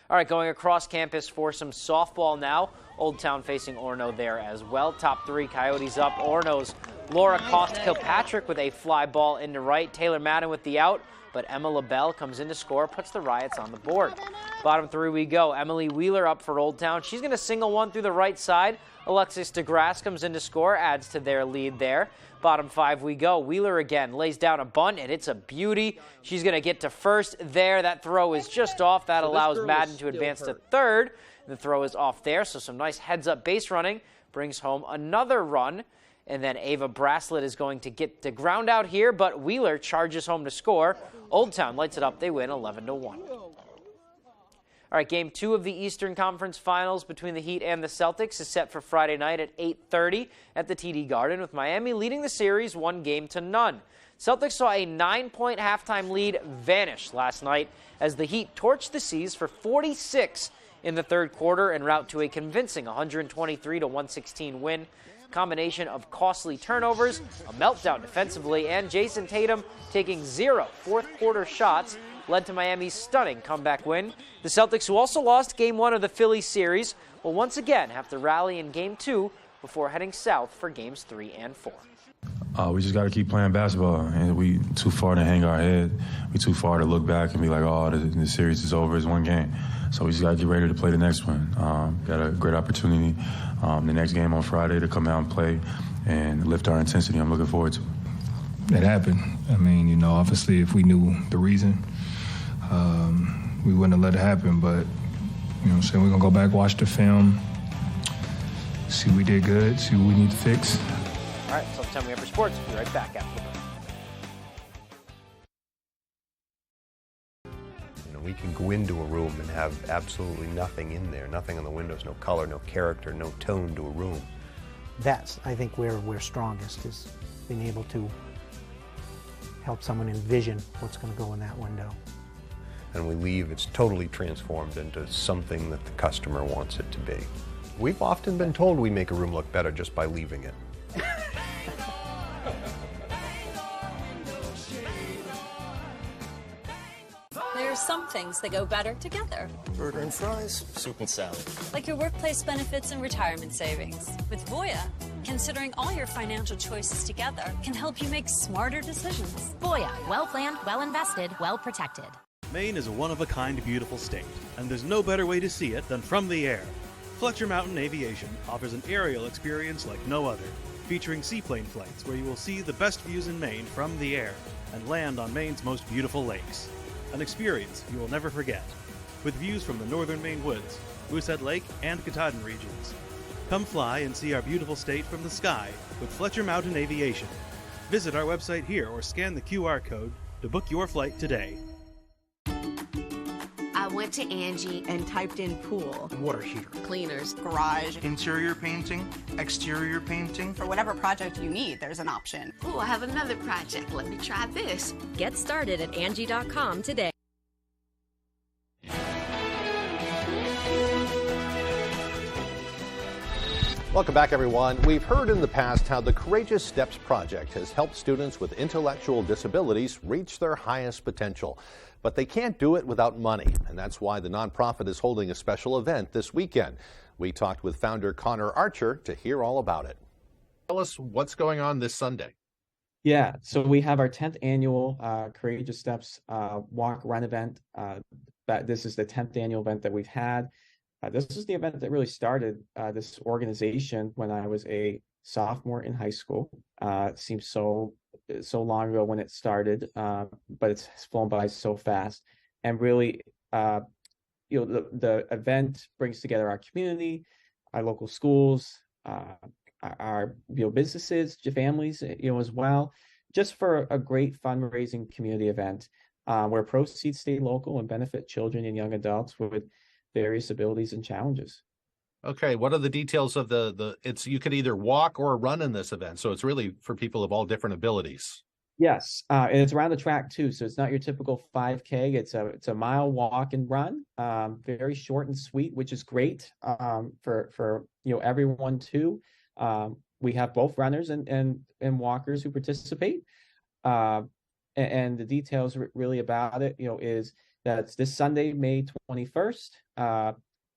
All right, going across campus for some softball now. Old Town facing Orono there as well. Top 3, Coyotes up. Orono's Laura Cost-Kilpatrick with a fly ball into right. Taylor Madden with the out, but Emma LaBelle comes in to score, puts the Riots on the board. Bottom 3 we go. Emily Wheeler up for Old Town. She's going to single one through the right side. Alexis DeGrasse comes in to score, adds to their lead there. Bottom 5 we go. Wheeler again lays down a bunt, and it's a beauty. She's going to get to first there. That throw is just off. That allows Madden to advance to third. The throw is off there, so some nice heads-up base running brings home another run. And then Ava Braslett is going to get the ground out here, but Wheeler charges home to score. Old Town lights it up. They win 11-1. All right, Game 2 of the Eastern Conference Finals between the Heat and the Celtics is set for Friday night at 8:30 at the TD Garden, with Miami leading the series 1-0. Celtics saw a 9-point halftime lead vanish last night as the Heat torched the Seas for 46 in the third quarter en route to a convincing 123-116 win. Combination of costly turnovers, a meltdown defensively, and Jason Tatum taking 0 fourth-quarter shots led to Miami's stunning comeback win. The Celtics, who also lost Game 1 of the Philly series, will once again have to rally in Game 2 before heading south for Games 3 and 4. We just got to keep playing basketball, and we too far to hang our head. We too far to look back and be like, oh, the series is over. It's one game. So we just got to get ready to play the next one. Got a great opportunity the next game on Friday to come out and play and lift our intensity. I'm looking forward to it. It happened. I mean, you know, obviously if we knew the reason, we wouldn't have let it happen. But, you know what I'm saying, we're going to go back, watch the film, see what we did good, see what we need to fix. All right, so time we have for sports. We'll be right back after the break. We can go into a room and have absolutely nothing in there, nothing on the windows, no color, no character, no tone to a room. That's, I think, where we're strongest, is being able to help someone envision what's going to go in that window. And we leave, it's totally transformed into something that the customer wants it to be. We've often been told we make a room look better just by leaving it. There are some things that go better together. Burger and fries, soup and salad. Like your workplace benefits and retirement savings. With Voya, considering all your financial choices together can help you make smarter decisions. Voya, well planned, well invested, well protected. Maine is a one-of-a-kind beautiful state, and there's no better way to see it than from the air. Fletcher Mountain Aviation offers an aerial experience like no other, featuring seaplane flights where you will see the best views in Maine from the air and land on Maine's most beautiful lakes. An experience you will never forget, with views from the northern Maine woods, Moosehead Lake, and Katahdin regions. Come fly and see our beautiful state from the sky with Fletcher Mountain Aviation. Visit our website here or scan the QR code to book your flight today. I went to Angie and typed in pool, water heater, cleaners, garage, interior painting, exterior painting. For whatever project you need, there's an option. Oh, I have another project. Let me try this. Get started at Angie.com today. Welcome back, everyone. We've heard in the past how the Courageous Steps Project has helped students with intellectual disabilities reach their highest potential. But they can't do it without money, and that's why the nonprofit is holding a special event this weekend. We talked with founder Connor Archer to hear all about it. Tell us what's going on this Sunday. Yeah, so we have our 10th annual Courageous Steps Walk Run event. This is the 10th annual event that we've had. This is the event that really started this organization when I was a sophomore in high school. It seems so long ago when it started, but it's flown by so fast. And really, the event brings together our community, our local schools, our businesses, families, as well, just for a great fundraising community event where proceeds stay local and benefit children and young adults with various abilities and challenges. Okay, what are the details of you could either walk or run in this event, so it's really for people of all different abilities. Yes, and it's around the track too, so it's not your typical 5K. It's a mile walk and run, very short and sweet, which is great for everyone too. We have both runners and walkers who participate, and the details really about it, is that it's this Sunday, May 21st.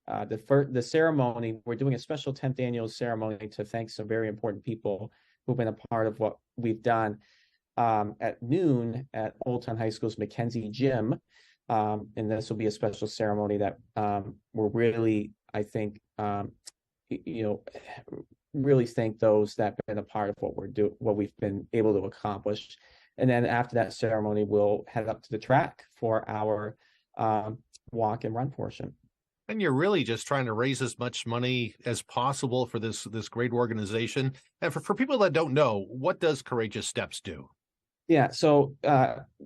The ceremony, we're doing a special 10th annual ceremony to thank some very important people who've been a part of what we've done at noon at Old Town High School's McKenzie Gym. And this will be a special ceremony that we're really, I think, really thank those that have been a part of what we've been able to accomplish. And then after that ceremony, we'll head up to the track for our walk and run portion. And you're really just trying to raise as much money as possible for this great organization. And for people that don't know, what does Courageous Steps do? Yeah, so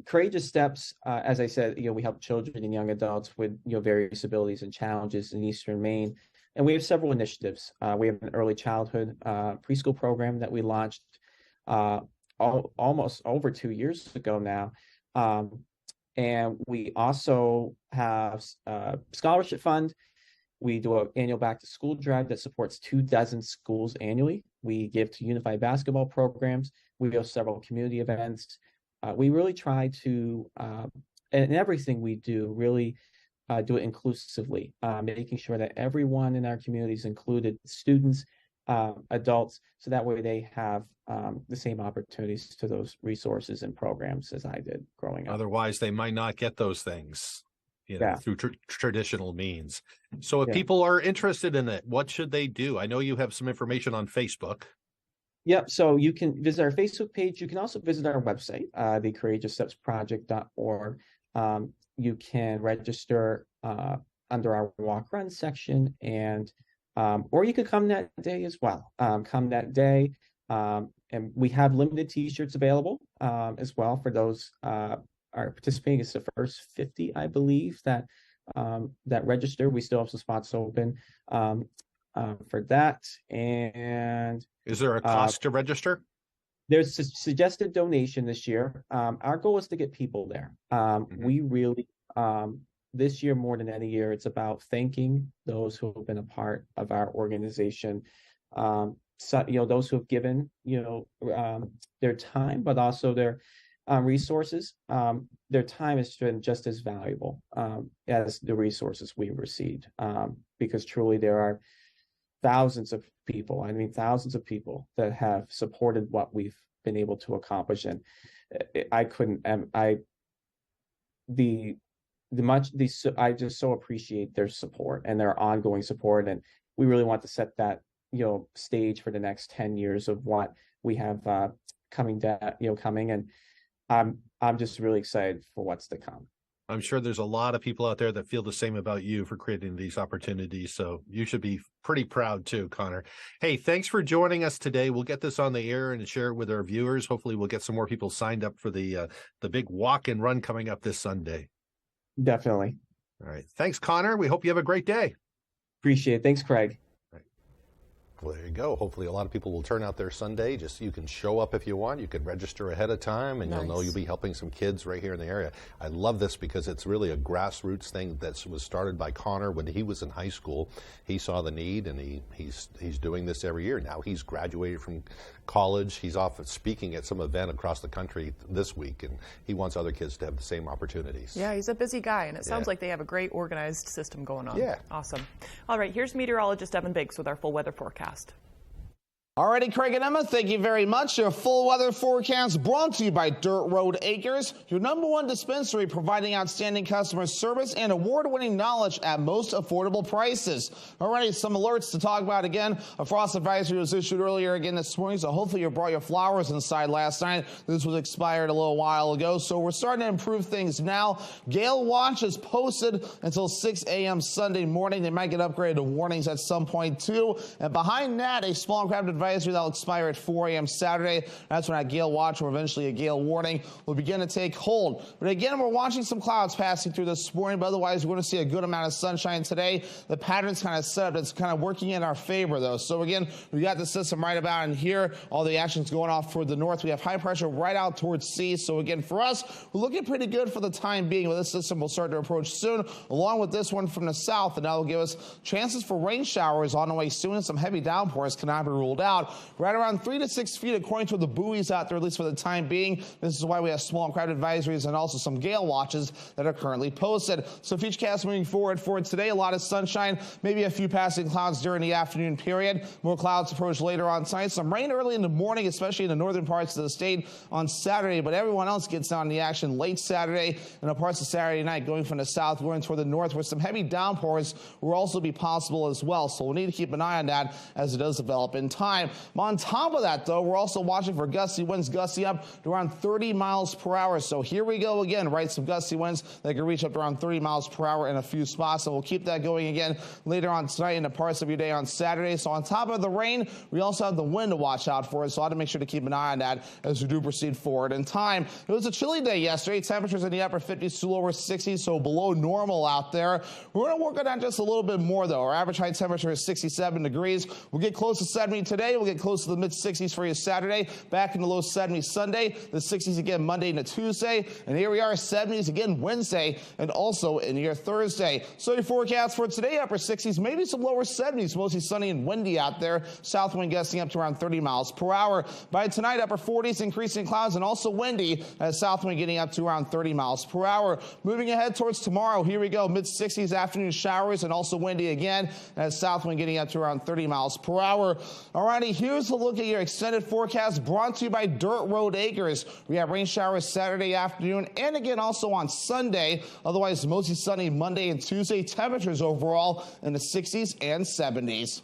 Courageous Steps, as I said, we help children and young adults with various abilities and challenges in Eastern Maine, and we have several initiatives. We have an early childhood preschool program that we launched almost over 2 years ago now, and we also have a scholarship fund. We do an annual back to school drive that supports 24 schools annually. We give to unified basketball programs. We have several community events. We really try to, in everything we do, really do it inclusively, making sure that everyone in our community is included, students, adults, so that way they have the same opportunities to those resources and programs as I did growing up. Otherwise, they might not get those things, through traditional means. So if Yeah. people are interested in it, what should they do? I know you have some information on Facebook. Yep. So you can visit our Facebook page. You can also visit our website, thecourageousstepsproject.org. You can register under our walk run section, and or you could come that day as well. Come that day, and we have limited T-shirts available as well for those are participating. It's the first 50, I believe, that register. We still have some spots open for that. And is there a cost to register? There's a suggested donation this year. Our goal is to get people there. We really, this year more than any year, it's about thanking those who have been a part of our organization. So, those who have given, their time, but also their resources. Their time has been just as valuable as the resources we've received, because truly there are thousands of people that have supported what we've been able to accomplish. And I just so appreciate their support and their ongoing support. And we really want to set that, stage for the next 10 years of what we have coming. And I'm just really excited for what's to come. I'm sure there's a lot of people out there that feel the same about you for creating these opportunities. So you should be pretty proud too, Connor. Hey, thanks for joining us today. We'll get this on the air and share it with our viewers. Hopefully we'll get some more people signed up for the big walk and run coming up this Sunday. Definitely. All right. Thanks, Connor. We hope you have a great day. Appreciate it. Thanks, Craig. Well, there you go. Hopefully a lot of people will turn out there Sunday. Just you can show up if you want. You can register ahead of time, and you'll know you'll be helping some kids right here in the area. I love this because it's really a grassroots thing that was started by Connor when he was in high school. He saw the need, and he's doing this every year. Now he's graduated from college. He's off speaking at some event across the country this week, and he wants other kids to have the same opportunities. Yeah, he's a busy guy, and it sounds like they have a great organized system going on. Yeah. Awesome. All right, here's meteorologist Evan Biggs with our full weather forecast. Alrighty, Craig and Emma, thank you very much. Your full weather forecast brought to you by Dirt Road Acres, your #1 dispensary providing outstanding customer service and award-winning knowledge at most affordable prices. Alrighty, some alerts to talk about again. A frost advisory was issued earlier again this morning, so hopefully you brought your flowers inside last night. This was expired a little while ago, so we're starting to improve things now. Gale watch is posted until 6 a.m. Sunday morning. They might get upgraded to warnings at some point too. And behind that, a small craft advisory that will expire at 4 a.m. Saturday. That's when that gale watch or eventually a gale warning will begin to take hold. But again, we're watching some clouds passing through this morning, but otherwise we're going to see a good amount of sunshine today. The pattern's kind of set up. It's kind of working in our favor, though. So again, we got the system right about in here. All the action's going off toward the north. We have high pressure right out towards sea. So again, for us, we're looking pretty good for the time being. But this system will start to approach soon, along with this one from the south, and that will give us chances for rain showers on the way soon, and some heavy downpours cannot be ruled out. about right around 3 to 6 feet according to the buoys out there, at least for the time being. This is why we have small and crowd advisories and also some gale watches that are currently posted. So futurecast moving forward for today, a lot of sunshine, maybe a few passing clouds during the afternoon period. More clouds approach later on tonight. Some rain early in the morning, especially in the northern parts of the state on Saturday, but everyone else gets down the action late Saturday and the parts of Saturday night going from the south going toward the north, where some heavy downpours will also be possible as well. So we'll need to keep an eye on that as it does develop in time. On top of that, though, we're also watching for gusty winds, gusty up to around 30 miles per hour. So here we go again, right? Some gusty winds that can reach up to around 30 miles per hour in a few spots. So we'll keep that going again later on tonight and the parts of your day on Saturday. So on top of the rain, we also have the wind to watch out for. So I ought to make sure to keep an eye on that as we do proceed forward in time. It was a chilly day yesterday. Temperatures in the upper 50s to lower 60s, so below normal out there. We're going to work on that just a little bit more, though. Our average high temperature is 67 degrees. We'll get close to 70 today. We'll get close to the mid-60s for you Saturday. Back in the low 70s Sunday. The 60s again Monday into Tuesday. And here we are, 70s again Wednesday and also in your Thursday. So your forecast for today, upper 60s, maybe some lower 70s. Mostly sunny and windy out there. South wind gusting up to around 30 miles per hour. By tonight, upper 40s, increasing clouds and also windy as south wind getting up to around 30 miles per hour. Moving ahead towards tomorrow, here we go, mid-60s, afternoon showers and also windy again as south wind getting up to around 30 miles per hour. Alrighty, here's a look at your extended forecast brought to you by Dirt Road Acres. We have rain showers Saturday afternoon and again also on Sunday. Otherwise, mostly sunny Monday and Tuesday. Temperatures overall in the 60s and 70s.